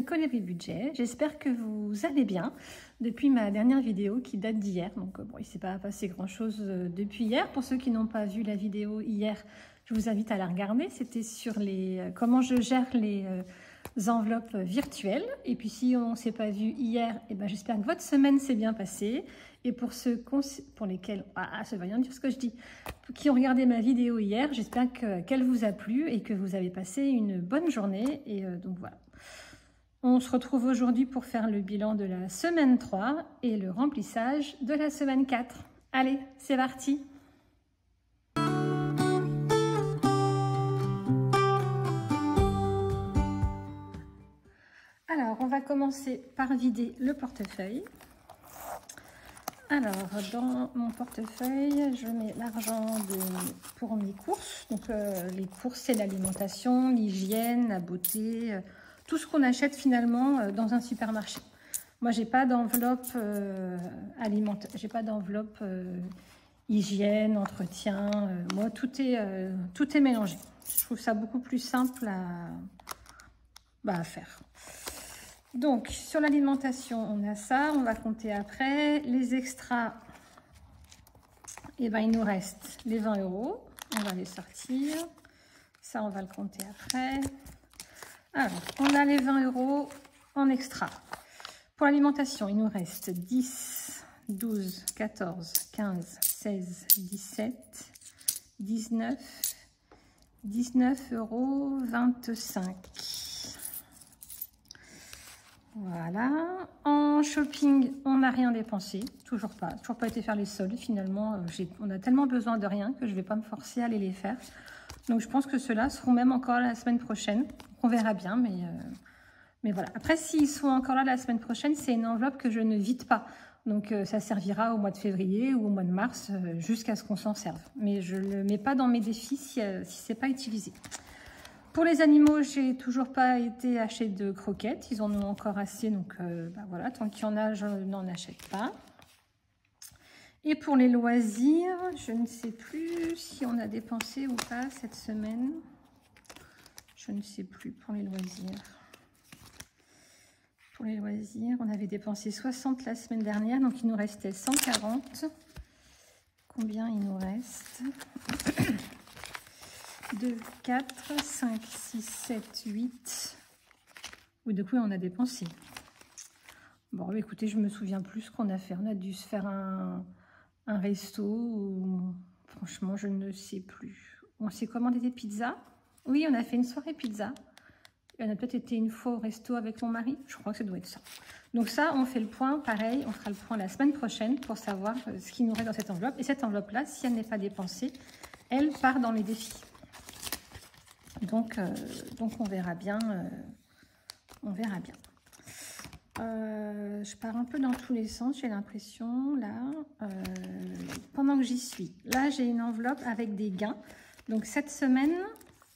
Colibri Budget. J'espère que vous allez bien depuis ma dernière vidéo qui date d'hier. Donc bon, il ne s'est pas passé grand chose depuis hier. Pour ceux qui n'ont pas vu la vidéo hier, je vous invite à la regarder. C'était sur comment je gère les enveloppes virtuelles. Et puis si on ne s'est pas vu hier, eh ben, j'espère que votre semaine s'est bien passée. Et pour ceux pour lesquels, ça veut rien dire ce que je dis, qui ont regardé ma vidéo hier, j'espère qu'elle vous a plu et que vous avez passé une bonne journée. Et donc voilà. On se retrouve aujourd'hui pour faire le bilan de la semaine 3 et le remplissage de la semaine 4. Allez, c'est parti! Alors, on va commencer par vider le portefeuille. Alors, dans mon portefeuille, je mets l'argent pour mes courses. Donc, les courses, c'est l'alimentation, l'hygiène, la beauté, tout ce qu'on achète finalement dans un supermarché. Moi, j'ai pas d'enveloppe j'ai pas d'enveloppe hygiène, entretien. Moi, tout est mélangé. Je trouve ça beaucoup plus simple à faire. Donc, sur l'alimentation, on a ça. On va compter après. Les extras, eh ben, il nous reste les 20 €. On va les sortir. Ça, on va le compter après. Alors, on a les 20 € en extra. Pour l'alimentation, il nous reste 10, 12, 14, 15, 16, 17, 19, 19,25 €. Voilà. En shopping, on n'a rien dépensé. Toujours pas été faire les soldes. Finalement, on a tellement besoin de rien que je ne vais pas me forcer à aller les faire. Donc, je pense que ceux-là seront même encore la semaine prochaine. On verra bien, mais voilà. Après, s'ils sont encore là la semaine prochaine, c'est une enveloppe que je ne vide pas. Donc, ça servira au mois de février ou au mois de mars jusqu'à ce qu'on s'en serve. Mais je ne le mets pas dans mes défis si ce n'est pas utilisé. Pour les animaux, j'ai toujours pas été acheter de croquettes. Ils en ont encore assez, donc voilà. Tant qu'il y en a, je n'en achète pas. Et pour les loisirs, je ne sais plus si on a dépensé ou pas cette semaine. Je ne sais plus pour les loisirs. Pour les loisirs, on avait dépensé 60 la semaine dernière, donc il nous restait 140. Combien il nous reste? 2, 4, 5, 6, 7, 8. Oui, de quoi on a dépensé. Bon, écoutez, je me souviens plus ce qu'on a fait. On a dû se faire un resto ou... Franchement, je ne sais plus. On s'est commandé des pizzas. Oui, on a fait une soirée pizza. Et on a peut-être été une fois au resto avec mon mari. Je crois que ça doit être ça. Donc ça, on fait le point. Pareil, on fera le point la semaine prochaine pour savoir ce qui nous reste dans cette enveloppe. Et cette enveloppe-là, si elle n'est pas dépensée, elle part dans les défis. Donc on verra bien. On verra bien. Je pars un peu dans tous les sens, j'ai l'impression, là. Pendant que j'y suis, là, j'ai une enveloppe avec des gains. Donc, cette semaine,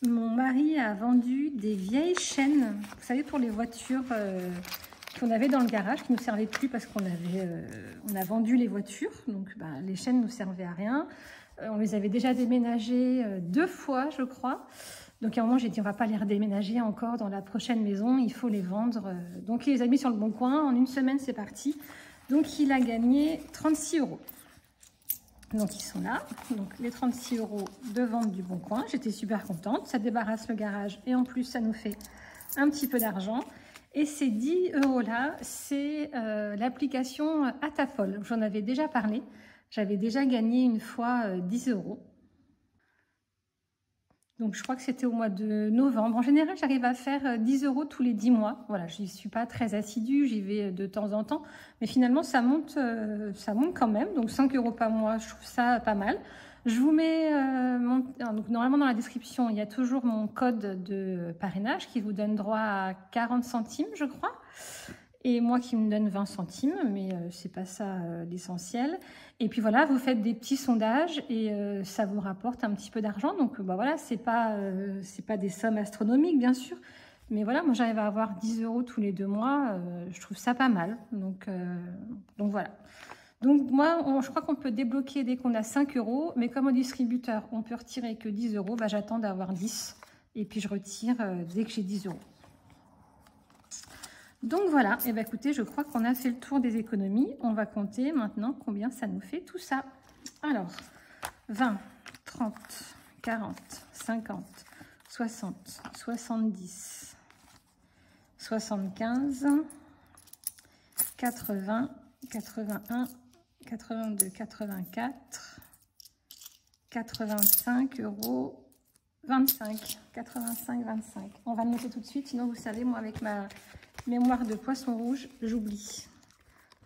mon mari a vendu des vieilles chaînes, vous savez, pour les voitures qu'on avait dans le garage, qui ne nous servaient plus parce qu'on a vendu les voitures. Donc, les chaînes ne nous servaient à rien. On les avait déjà déménagées 2 fois, je crois. Donc, à un moment, j'ai dit, on ne va pas les redéménager encore dans la prochaine maison, il faut les vendre. Donc, il les a mis sur le bon coin. En une semaine, c'est parti. Donc, il a gagné 36 €. Donc, ils sont là. Donc, les 36 € de vente du bon coin. J'étais super contente. Ça débarrasse le garage et en plus, ça nous fait un petit peu d'argent. Et ces 10 € là, c'est l'application Atafol. J'en avais déjà parlé. J'avais déjà gagné une fois 10 €. Donc, je crois que c'était au mois de novembre. En général, j'arrive à faire 10 € tous les 10 mois. Voilà, je n'y suis pas très assidue, j'y vais de temps en temps. Mais finalement, ça monte quand même. Donc, 5 € par mois, je trouve ça pas mal. Je vous mets, donc, normalement, dans la description, il y a toujours mon code de parrainage qui vous donne droit à 40 centimes, je crois. Et moi qui me donne 20 centimes, mais c'est pas ça l'essentiel. Et puis voilà, vous faites des petits sondages et ça vous rapporte un petit peu d'argent. Donc voilà, c'est pas des sommes astronomiques bien sûr, mais voilà, moi j'arrive à avoir 10 € tous les 2 mois, je trouve ça pas mal. Donc voilà. Donc moi, je crois qu'on peut débloquer dès qu'on a 5 €, mais comme au distributeur, on peut retirer que 10 €, j'attends d'avoir 10 et puis je retire dès que j'ai 10 €. Donc voilà, et bien écoutez, je crois qu'on a fait le tour des économies. On va compter maintenant combien ça nous fait tout ça. Alors, 20, 30, 40, 50, 60, 70, 75, 80, 81, 82, 84, 85 euros, 25, 85, 25. On va le noter tout de suite, sinon vous savez, moi avec ma mémoire de poisson rouge, j'oublie.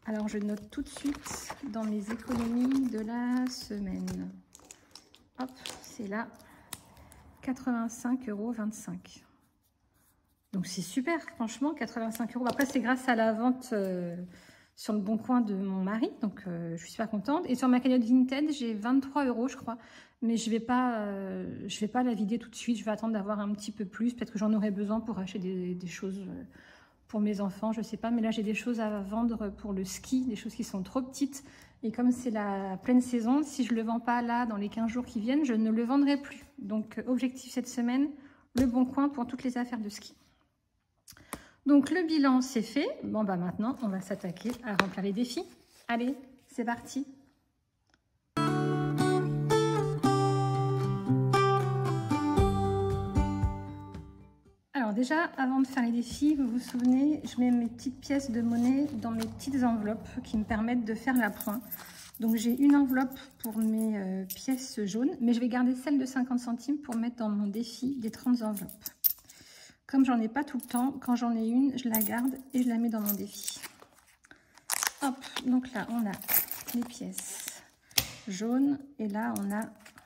Alors je note tout de suite dans mes économies de la semaine. Hop, c'est là, 85,25 euros. Donc c'est super, franchement, 85 euros. Après, c'est grâce à la vente sur le Bon Coin de mon mari, donc je suis super contente. Et sur ma cagnotte Vinted, j'ai 23 euros, je crois. Mais je vais pas la vider tout de suite. Je vais attendre d'avoir un petit peu plus. Peut-être que j'en aurai besoin pour acheter des choses pour mes enfants, je sais pas. Mais là, j'ai des choses à vendre pour le ski, des choses qui sont trop petites. Et comme c'est la pleine saison, si je le vends pas là, dans les 15 jours qui viennent, je ne le vendrai plus. Donc, objectif cette semaine, le Bon Coin pour toutes les affaires de ski. Donc, le bilan, c'est fait. Bon, bah maintenant, on va s'attaquer à remplir les défis. Allez, c'est parti. Alors déjà, avant de faire les défis, vous vous souvenez, je mets mes petites pièces de monnaie dans mes petites enveloppes qui me permettent de faire l'appoint. Donc j'ai une enveloppe pour mes pièces jaunes, mais je vais garder celle de 50 centimes pour mettre dans mon défi des 30 enveloppes. Comme j'en ai pas tout le temps, quand j'en ai une, je la garde et je la mets dans mon défi. Hop, donc là on a les pièces jaunes et là on a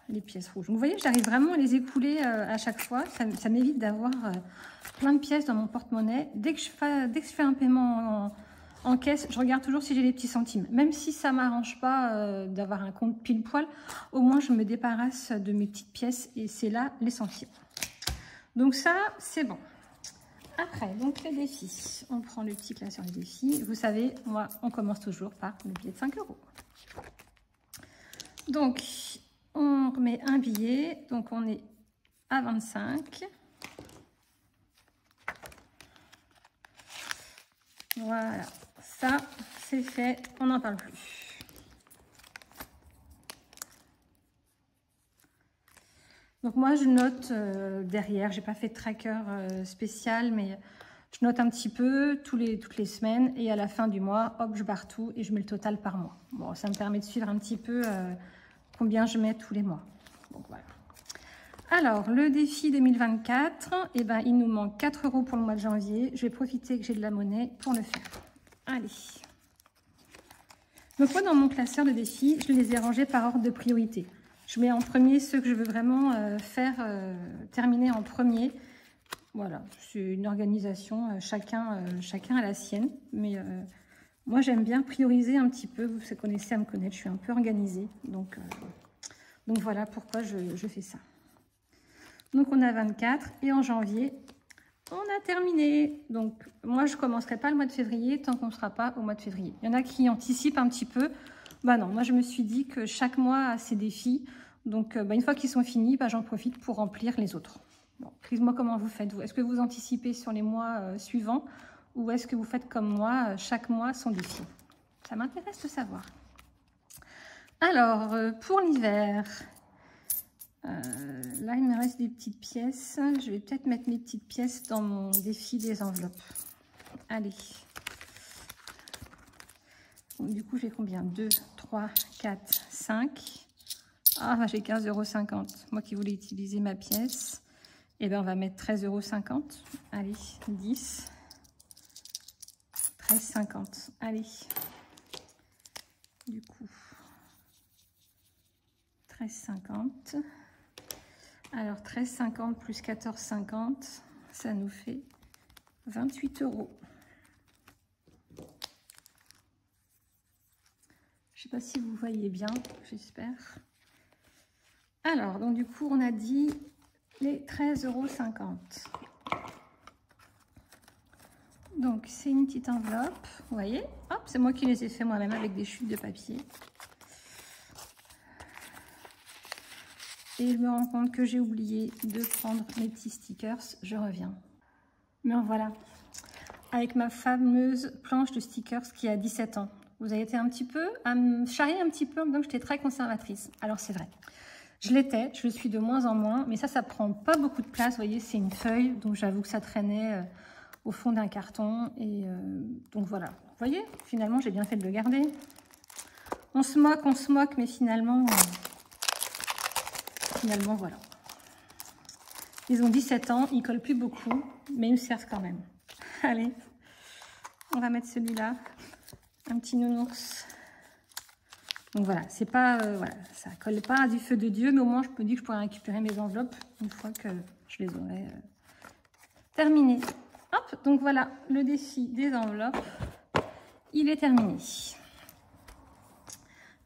les pièces rouges. Donc, vous voyez, j'arrive vraiment à les écouler à chaque fois. Ça m'évite d'avoir plein de pièces dans mon porte-monnaie. Dès que je fais un paiement en caisse, je regarde toujours si j'ai les petits centimes. Même si ça ne m'arrange pas d'avoir un compte pile poil, au moins je me débarrasse de mes petites pièces et c'est là l'essentiel. Donc ça, c'est bon. Après, donc les défis. On prend le petit là sur les défis. Vous savez, moi, on commence toujours par le billet de 5 euros. Donc, on remet un billet. Donc, on est à 25. Voilà. Ça, c'est fait. On n'en parle plus. Donc, moi, je note derrière. J'ai pas fait de tracker spécial, mais je note un petit peu toutes les semaines. Et à la fin du mois, hop, je barre tout et je mets le total par mois. Bon, ça me permet de suivre un petit peu combien je mets tous les mois. Donc, voilà. Alors, le défi 2024, eh ben, il nous manque 4 euros pour le mois de janvier. Je vais profiter que j'ai de la monnaie pour le faire. Allez. Donc, moi, dans mon classeur de défis, je les ai rangés par ordre de priorité. Je mets en premier ceux que je veux vraiment terminer en premier. Voilà, c'est une organisation, chacun a la sienne. Mais moi, j'aime bien prioriser un petit peu. Vous connaissez à me connaître, je suis un peu organisée. Donc voilà pourquoi je fais ça. Donc, on a 24 et en janvier, on a terminé. Donc, moi, je ne commencerai pas le mois de février tant qu'on ne sera pas au mois de février. Il y en a qui anticipent un petit peu. Bah non, moi, je me suis dit que chaque mois a ses défis. Donc, une fois qu'ils sont finis, j'en profite pour remplir les autres. Bon, dites-moi comment vous faites, vous. Est-ce que vous anticipez sur les mois suivants ou est-ce que vous faites comme moi, chaque mois son défi? Ça m'intéresse de savoir. Alors, pour l'hiver, là, il me reste des petites pièces. Je vais peut-être mettre mes petites pièces dans mon défi des enveloppes. Allez. Donc, du coup, j'ai combien? 2, 3, 4, 5. Ah, j'ai 15,50 €. Moi qui voulais utiliser ma pièce. Eh bien, on va mettre 13,50 €. Allez, 10. 13,50 €. Allez. Du coup, 13,50 €. Alors, 13,50 plus 14,50, ça nous fait 28 €. Je ne sais pas si vous voyez bien, j'espère. Alors, donc du coup, on a dit les 13,50 €. Donc, c'est une petite enveloppe, vous voyez. Hop, c'est moi qui les ai fait moi-même avec des chutes de papier. Et je me rends compte que j'ai oublié de prendre mes petits stickers. Je reviens. Mais voilà. avec ma fameuse planche de stickers qui a 17 ans. Vous avez été un petit peu à me charrier un petit peu en me disant que j'étais très conservatrice. Alors c'est vrai. Je l'étais, je le suis de moins en moins, mais ça prend pas beaucoup de place. Vous voyez, c'est une feuille, donc j'avoue que ça traînait au fond d'un carton. Et donc voilà. Vous voyez, finalement, j'ai bien fait de le garder. On se moque, mais finalement, voilà. Ils ont 17 ans, ils collent plus beaucoup, mais ils me servent quand même. Allez, on va mettre celui-là, un petit nounours. Donc voilà, c'est pas, voilà, ça colle pas à du feu de Dieu, mais au moins je me dis que je pourrais récupérer mes enveloppes une fois que je les aurai terminées. Hop, donc voilà, le défi des enveloppes, il est terminé.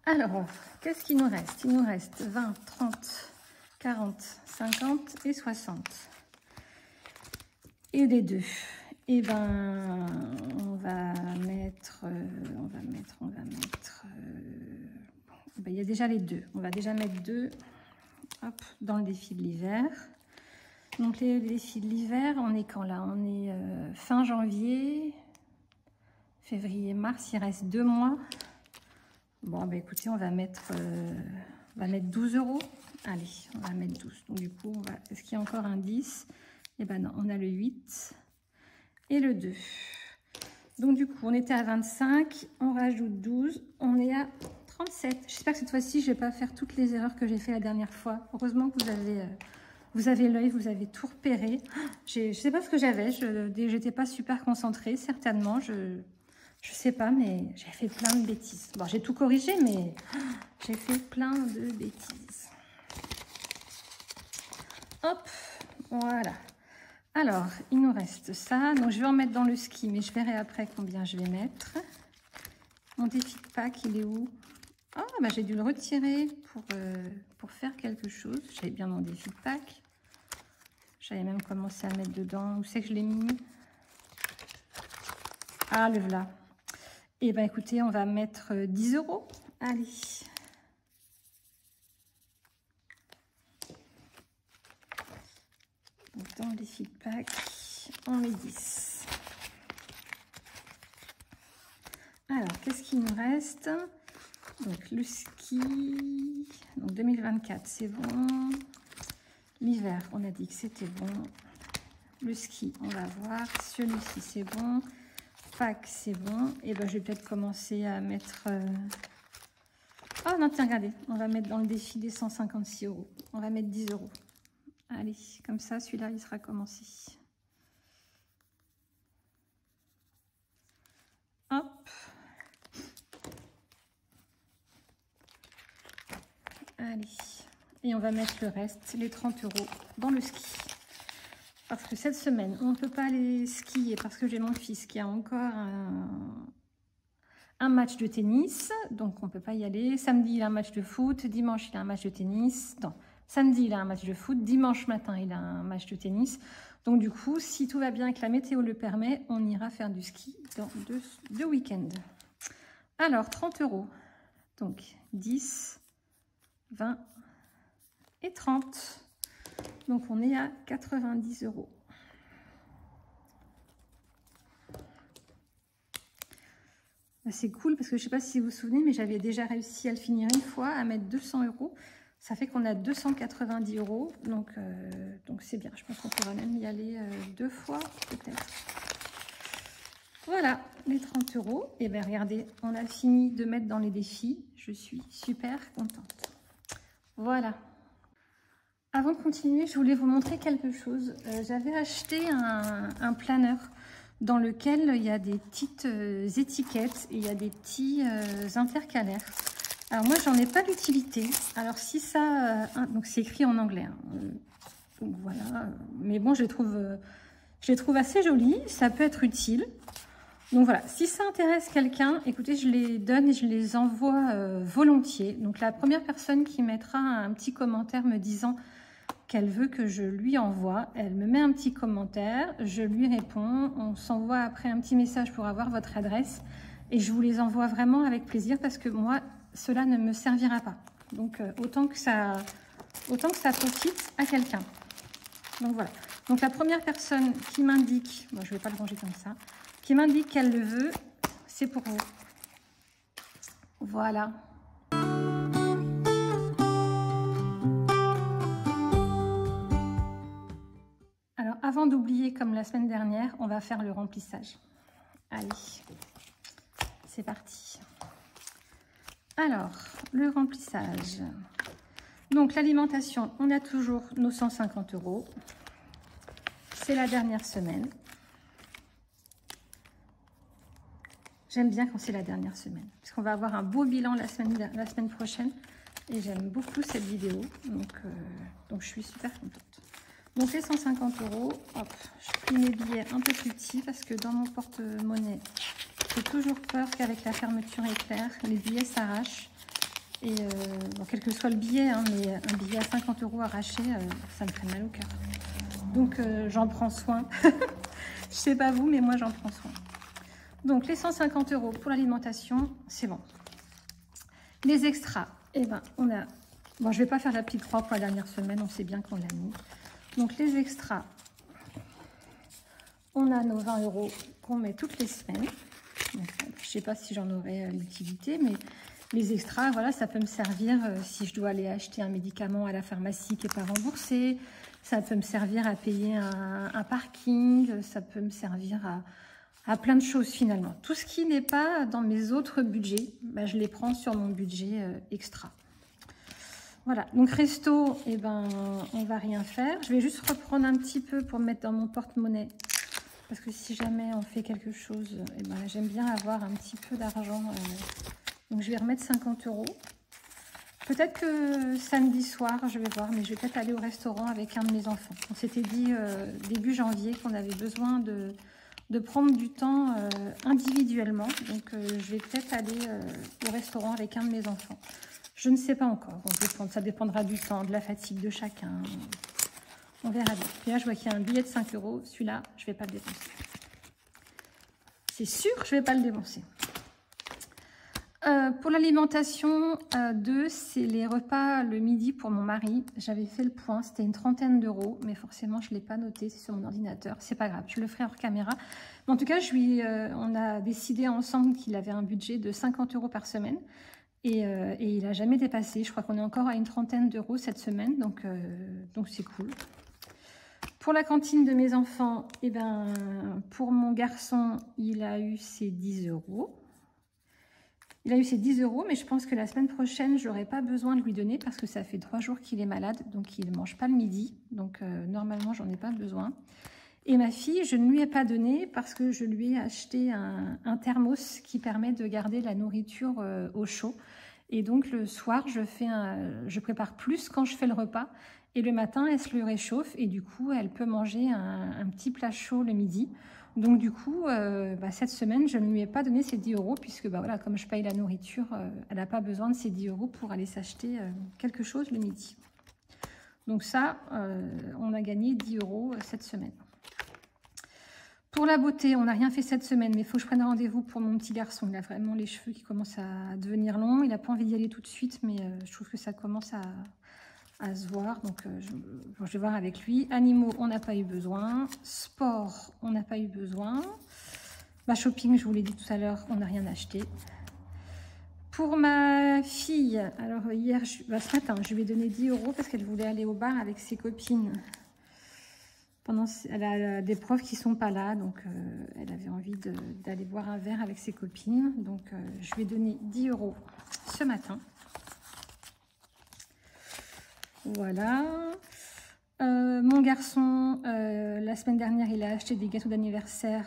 Alors, qu'est-ce qu'il nous reste? Il nous reste 20, 30, 40, 50 et 60. Et les deux. Et ben, on va mettre, ben, il y a déjà les deux. On va déjà mettre deux, hop, dans le défi de l'hiver. Donc les défis de l'hiver, on est quand là? On est fin janvier, février, mars, il reste 2 mois. Bon, ben écoutez, on va mettre 12 €. Allez, on va mettre 12. Donc du coup, est-ce qu'il y a encore un 10? Eh ben non, on a le 8 et le 2. Donc du coup, on était à 25, on rajoute 12, on est à 37. J'espère que cette fois-ci, je ne vais pas faire toutes les erreurs que j'ai fait la dernière fois. Heureusement que vous avez l'œil, vous avez tout repéré. Je ne sais pas ce que j'avais, je n'étais pas super concentrée, certainement. Je sais pas, mais j'ai fait plein de bêtises. Bon, j'ai tout corrigé, mais j'ai fait plein de bêtises. Hop, voilà. Alors, il nous reste ça. Donc, je vais en mettre dans le ski, mais je verrai après combien je vais mettre. Mon défi de Pâques, il est où? Ah, bah, j'ai dû le retirer pour faire quelque chose. J'avais bien mon défi de Pâques. J'avais même commencé à mettre dedans. Où c'est que je l'ai mis? Ah, le voilà. Eh bien, écoutez, on va mettre 10 €. Allez. Donc, dans les feedbacks, on met 10. Alors, qu'est-ce qu'il nous reste? Donc, le ski. Donc, 2024, c'est bon. L'hiver, on a dit que c'était bon. Le ski, on va voir. Celui-ci, c'est bon. Pâques, c'est bon. Et ben, je vais peut-être commencer à mettre... Oh non, tiens, regardez. On va mettre dans le défi des 156 €. On va mettre 10 €. Allez, comme ça, celui-là, il sera commencé. Hop. Allez. Et on va mettre le reste, les 30 € dans le ski. Parce que cette semaine, on ne peut pas aller skier parce que j'ai mon fils qui a encore un match de tennis. Donc, on ne peut pas y aller. Samedi, il a un match de foot. Dimanche, il a un match de tennis. Non, samedi, il a un match de foot. Dimanche matin, il a un match de tennis. Donc, du coup, si tout va bien et que la météo le permet, on ira faire du ski dans deux week-ends. Alors, 30 €. Donc, 10, 20 et 30. Donc, on est à 90 €. C'est cool parce que je ne sais pas si vous vous souvenez, mais j'avais déjà réussi à le finir une fois, à mettre 200 €. Ça fait qu'on a 290 €. Donc c'est bien. Je pense qu'on pourra même y aller 2 fois, peut-être. Voilà, les 30 €. Et bien, regardez, on a fini de mettre dans les défis. Je suis super contente. Voilà. Avant de continuer, je voulais vous montrer quelque chose. J'avais acheté un planeur dans lequel il y a des petites étiquettes et il y a des petits intercalaires. Alors moi, j'en ai pas d'utilité. Alors si ça... donc c'est écrit en anglais. Hein. Donc voilà. Mais bon, je les trouve assez jolies. Ça peut être utile. Donc voilà, si ça intéresse quelqu'un, écoutez, je les donne et je les envoie volontiers. Donc la première personne qui mettra un petit commentaire me disant qu'elle veut que je lui envoie, elle me met un petit commentaire, je lui réponds, on s'envoie après un petit message pour avoir votre adresse et je vous les envoie vraiment avec plaisir parce que moi, cela ne me servira pas. Donc autant que ça profite à quelqu'un. Donc voilà. Donc la première personne qui m'indique, moi je ne vais pas le ranger comme ça, qui qui m'indique qu'elle le veut, c'est pour vous. Voilà. Alors, avant d'oublier, comme la semaine dernière, on va faire le remplissage. Allez, c'est parti. Alors, le remplissage. Donc, l'alimentation, on a toujours nos 150 €. C'est la dernière semaine. J'aime bien quand c'est la dernière semaine, parce qu'on va avoir un beau bilan la semaine prochaine. Et j'aime beaucoup cette vidéo, donc je suis super contente. Donc les 150 €, hop, je prie mes billets un peu plus petits, parce que dans mon porte-monnaie, j'ai toujours peur qu'avec la fermeture éclair, les billets s'arrachent. Et bon, quel que soit le billet, hein, mais un billet à 50 € arraché, ça me fait mal au cœur. Donc j'en prends soin. Je sais pas vous, mais moi j'en prends soin. Donc les 150 € pour l'alimentation, c'est bon. Les extras, eh ben on a... Bon, je vais pas faire la petite croix pour la dernière semaine, on sait bien qu'on l'a mis. Donc les extras, on a nos 20 € qu'on met toutes les semaines. Donc, je sais pas si j'en aurai l'utilité, mais les extras, voilà, ça peut me servir si je dois aller acheter un médicament à la pharmacie qui n'est pas remboursé. Ça peut me servir à payer un parking, ça peut me servir à plein de choses finalement. Tout ce qui n'est pas dans mes autres budgets, bah, je les prends sur mon budget extra. Voilà, donc resto, eh ben, on va rien faire. Je vais juste reprendre un petit peu pour mettre dans mon porte-monnaie. Parce que si jamais on fait quelque chose, eh ben, j'aime bien avoir un petit peu d'argent. Donc je vais remettre 50 €. Peut-être que samedi soir, je vais voir, mais je vais peut-être aller au restaurant avec un de mes enfants. On s'était dit début janvier qu'on avait besoin de prendre du temps individuellement. Donc je vais peut-être aller au restaurant avec un de mes enfants. Je ne sais pas encore. Bon, ça dépendra du temps, de la fatigue de chacun. On verra bien. Et là, je vois qu'il y a un billet de 5 €. Celui-là, je ne vais pas le dépenser. C'est sûr, je ne vais pas le dépenser. Pour l'alimentation, c'est les repas le midi pour mon mari. J'avais fait le point, c'était une trentaine d'euros, mais forcément, je ne l'ai pas noté, c'est sur mon ordinateur. C'est pas grave, je le ferai hors caméra. Mais en tout cas, on a décidé ensemble qu'il avait un budget de 50 € par semaine. Et il n'a jamais dépassé. Je crois qu'on est encore à une trentaine d'euros cette semaine, donc c'est cool. Pour la cantine de mes enfants, eh ben, pour mon garçon, il a eu ses 10 €. Il a eu ses 10 €, mais je pense que la semaine prochaine, je n'aurai pas besoin de lui donner parce que ça fait 3 jours qu'il est malade, donc il ne mange pas le midi. Donc normalement, j'en ai pas besoin. Et ma fille, je ne lui ai pas donné parce que je lui ai acheté un thermos qui permet de garder la nourriture au chaud. Et donc le soir, je prépare plus quand je fais le repas. Et le matin, elle se le réchauffe et du coup, elle peut manger un petit plat chaud le midi. Donc du coup, cette semaine, je ne lui ai pas donné ces 10 € puisque voilà, comme je paye la nourriture, elle n'a pas besoin de ces 10 € pour aller s'acheter quelque chose le midi. Donc ça, on a gagné 10 € cette semaine. Pour la beauté, on n'a rien fait cette semaine, mais il faut que je prenne rendez-vous pour mon petit garçon. Il a vraiment les cheveux qui commencent à devenir longs. Il n'a pas envie d'y aller tout de suite, mais je trouve que ça commence à se voir. Donc, je vais voir avec lui. Animaux, on n'a pas eu besoin. Sport, on n'a pas eu besoin. Shopping, je vous l'ai dit tout à l'heure, on n'a rien acheté. Pour ma fille, alors hier, ce matin, je lui ai donné 10 € parce qu'elle voulait aller au bar avec ses copines. Elle a des profs qui ne sont pas là, donc elle avait envie d'aller boire un verre avec ses copines. Donc je lui ai donné 10 € ce matin. Voilà. Mon garçon, la semaine dernière, il a acheté des gâteaux d'anniversaire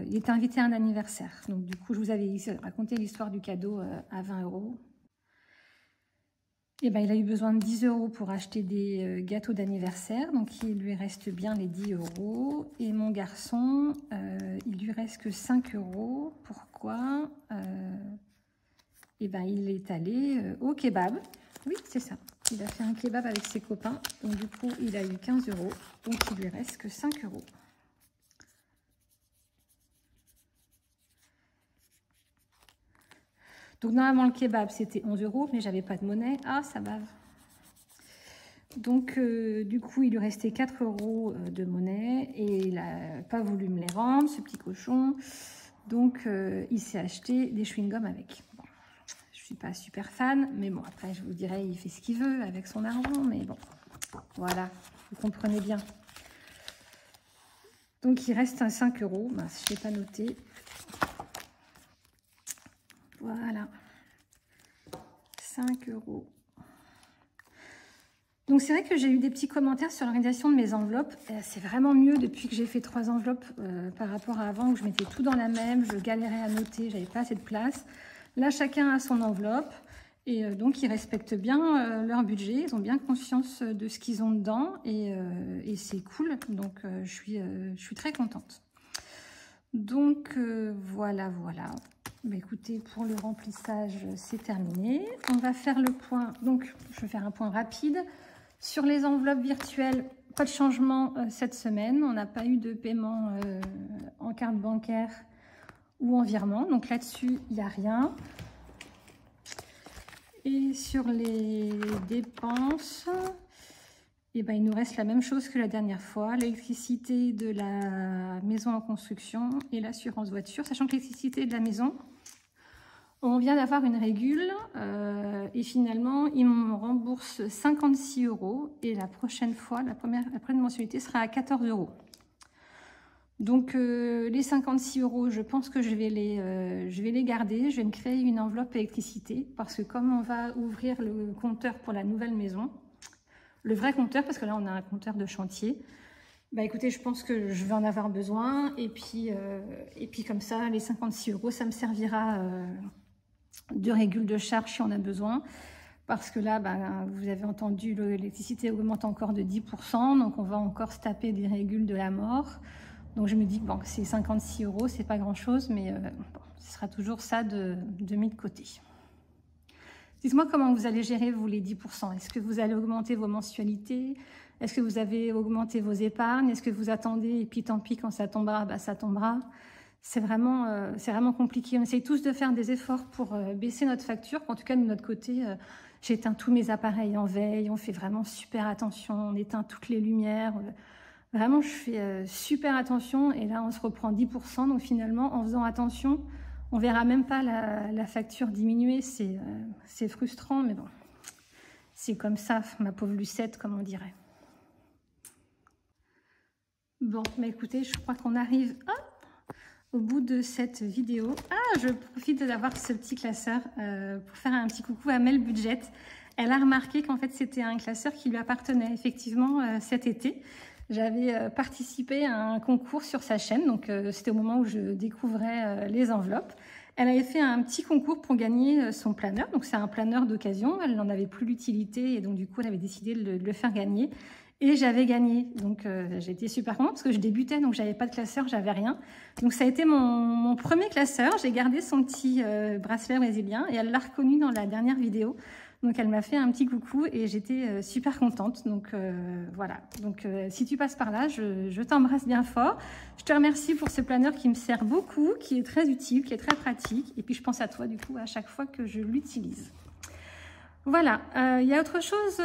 il était invité à un anniversaire. Donc du coup, je vous avais raconté l'histoire du cadeau à 20 €. Et ben, il a eu besoin de 10 € pour acheter des gâteaux d'anniversaire. Donc, il lui reste bien les 10 €. Et mon garçon, il lui reste que 5 €. Pourquoi Et ben, il est allé au kebab. Oui, c'est ça. Il a fait un kebab avec ses copains. Donc, du coup, il a eu 15 €. Donc, il lui reste que 5 €. Donc, normalement, le kebab, c'était 11 €, mais j'avais pas de monnaie. Ah, ça bave. Donc, du coup, il lui restait 4 € de monnaie et il n'a pas voulu me les rendre, ce petit cochon. Donc, il s'est acheté des chewing-gums avec. Bon, je ne suis pas super fan, mais bon, après, je vous dirais, il fait ce qu'il veut avec son argent. Mais bon, voilà, vous comprenez bien. Donc, il reste un 5 €. Ben, je ne l'ai pas noté. Voilà. 5 €. Donc, c'est vrai que j'ai eu des petits commentaires sur l'organisation de mes enveloppes. C'est vraiment mieux depuis que j'ai fait 3 enveloppes par rapport à avant où je mettais tout dans la même. Je galérais à noter, j'avais pas assez de place. Là, chacun a son enveloppe. Et donc, ils respectent bien leur budget. Ils ont bien conscience de ce qu'ils ont dedans. Et c'est cool. Donc, je suis très contente. Donc, voilà. Bah, écoutez, pour le remplissage, c'est terminé. On va faire le point. Donc, je vais faire un point rapide. Sur les enveloppes virtuelles, pas de changement cette semaine. On n'a pas eu de paiement en carte bancaire ou en virement. Donc là-dessus, il n'y a rien. Et sur les dépenses, eh ben, il nous reste la même chose que la dernière fois. L'électricité de la maison en construction et l'assurance voiture. Sachant que l'électricité de la maison, on vient d'avoir une régule et finalement, ils me remboursent 56 € et la prochaine fois, la première mensualité sera à 14 €. Donc, les 56 €, je pense que je vais les garder. Je vais me créer une enveloppe électricité parce que comme on va ouvrir le compteur pour la nouvelle maison, le vrai compteur, parce que là, on a un compteur de chantier, bah écoutez, je pense que je vais en avoir besoin. Et puis comme ça, les 56 €, ça me servira de régule de charge si on a besoin. Parce que là, bah, vous avez entendu, l'électricité augmente encore de 10%. Donc, on va encore se taper des régules de la mort. Donc, je me dis que bon, c'est 56 €, c'est pas grand-chose. Mais bon, ce sera toujours ça de mis de côté. Dites-moi comment vous allez gérer, vous, les 10%. Est-ce que vous allez augmenter vos mensualités? Est-ce que vous avez augmenté vos épargnes? Est-ce que vous attendez et puis tant pis, quand ça tombera, bah, ça tombera? C'est vraiment compliqué. On essaye tous de faire des efforts pour baisser notre facture. En tout cas, de notre côté, j'éteins tous mes appareils en veille. On fait vraiment super attention. On éteint toutes les lumières. Vraiment, je fais super attention. Et là, on se reprend 10%. Donc finalement, en faisant attention, on verra même pas la facture diminuer. C'est frustrant, mais bon. C'est comme ça, ma pauvre Lucette, comme on dirait. Bon, mais écoutez, je crois qu'on arrive au bout de cette vidéo. Ah, je profite d'avoir ce petit classeur pour faire un petit coucou à Mel Budget. Elle a remarqué qu'en fait, c'était un classeur qui lui appartenait. Effectivement, cet été, j'avais participé à un concours sur sa chaîne. Donc, c'était au moment où je découvrais les enveloppes. Elle avait fait un petit concours pour gagner son planeur. Donc, c'est un planeur d'occasion. Elle n'en avait plus l'utilité et donc, du coup, elle avait décidé de le faire gagner. Et j'avais gagné, donc j'étais super contente parce que je débutais, donc j'avais pas de classeur, j'avais rien. Donc ça a été mon premier classeur. J'ai gardé son petit bracelet brésilien et elle l'a reconnu dans la dernière vidéo. Donc elle m'a fait un petit coucou et j'étais super contente. Donc voilà, donc si tu passes par là, je t'embrasse bien fort. Je te remercie pour ce planeur qui me sert beaucoup, qui est très utile, qui est très pratique. Et puis je pense à toi du coup à chaque fois que je l'utilise. Voilà, il y a autre chose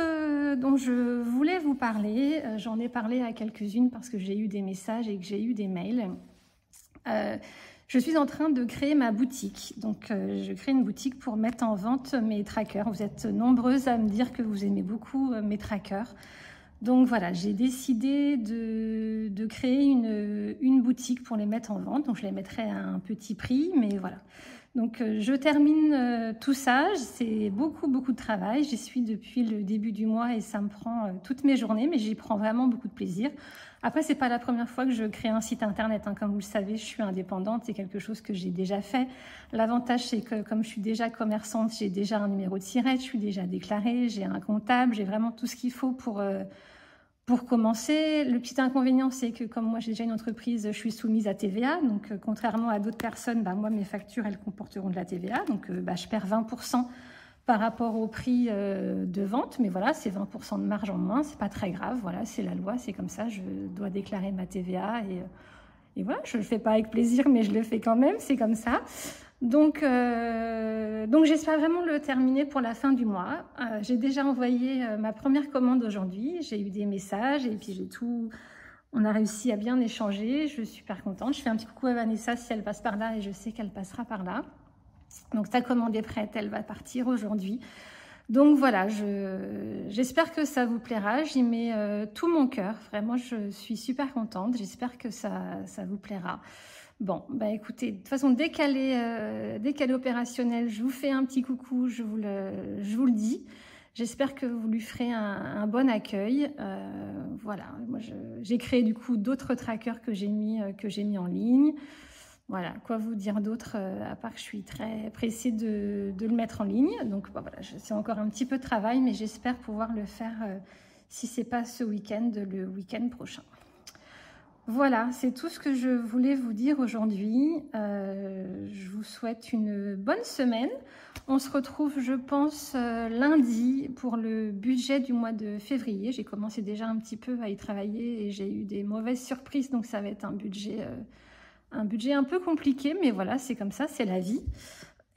dont je voulais vous parler. J'en ai parlé à quelques-unes parce que j'ai eu des messages et que j'ai eu des mails. Je suis en train de créer ma boutique. Donc, je crée une boutique pour mettre en vente mes trackers. Vous êtes nombreuses à me dire que vous aimez beaucoup mes trackers. Donc voilà, j'ai décidé de créer une boutique pour les mettre en vente. Donc, je les mettrai à un petit prix, mais voilà. Donc, je termine tout ça. C'est beaucoup de travail. J'y suis depuis le début du mois et ça me prend toutes mes journées, mais j'y prends vraiment beaucoup de plaisir. Après, c'est pas la première fois que je crée un site internet. Comme vous le savez, je suis indépendante. C'est quelque chose que j'ai déjà fait. L'avantage, c'est que comme je suis déjà commerçante, j'ai déjà un numéro de SIRET, je suis déjà déclarée, j'ai un comptable, j'ai vraiment tout ce qu'il faut pour commencer. Le petit inconvénient, c'est que comme moi j'ai déjà une entreprise, je suis soumise à TVA. Donc contrairement à d'autres personnes, moi mes factures elles comporteront de la TVA. Donc je perds 20% par rapport au prix de vente. Mais voilà, c'est 20% de marge en moins, c'est pas très grave. Voilà, c'est la loi, c'est comme ça. Je dois déclarer ma TVA et voilà, je le fais pas avec plaisir, mais je le fais quand même. C'est comme ça. Donc j'espère vraiment le terminer pour la fin du mois. J'ai déjà envoyé ma première commande aujourd'hui. J'ai eu des messages et puis on a réussi à bien échanger. Je suis super contente. Je fais un petit coucou à Vanessa si elle passe par là et je sais qu'elle passera par là. Donc ta commande est prête, elle va partir aujourd'hui. Donc voilà, j'espère que ça vous plaira. J'y mets tout mon cœur. Vraiment, je suis super contente. J'espère que ça vous plaira. Bon, bah écoutez, de toute façon, dès qu'elle est opérationnelle, je vous fais un petit coucou, je vous le dis. J'espère que vous lui ferez un bon accueil. Voilà, moi j'ai créé du coup d'autres trackers que j'ai mis en ligne. Voilà, quoi vous dire d'autre, à part que je suis très pressée de le mettre en ligne. Donc bah, voilà, c'est encore un petit peu de travail, mais j'espère pouvoir le faire, si ce n'est pas ce week-end, le week-end prochain. Voilà, c'est tout ce que je voulais vous dire aujourd'hui. Je vous souhaite une bonne semaine. On se retrouve, je pense, lundi pour le budget du mois de février. J'ai commencé déjà un petit peu à y travailler et j'ai eu des mauvaises surprises, donc ça va être un budget un peu compliqué, mais voilà, c'est comme ça, c'est la vie.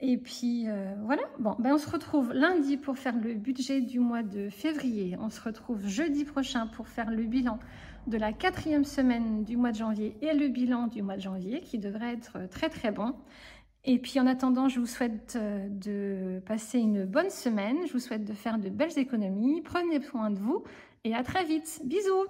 Et puis voilà, bon, ben on se retrouve lundi pour faire le budget du mois de février. On se retrouve jeudi prochain pour faire le bilan de la 4e semaine du mois de janvier et le bilan du mois de janvier qui devrait être très très bon. Et puis en attendant, je vous souhaite de passer une bonne semaine. Je vous souhaite de faire de belles économies. Prenez soin de vous et à très vite. Bisous!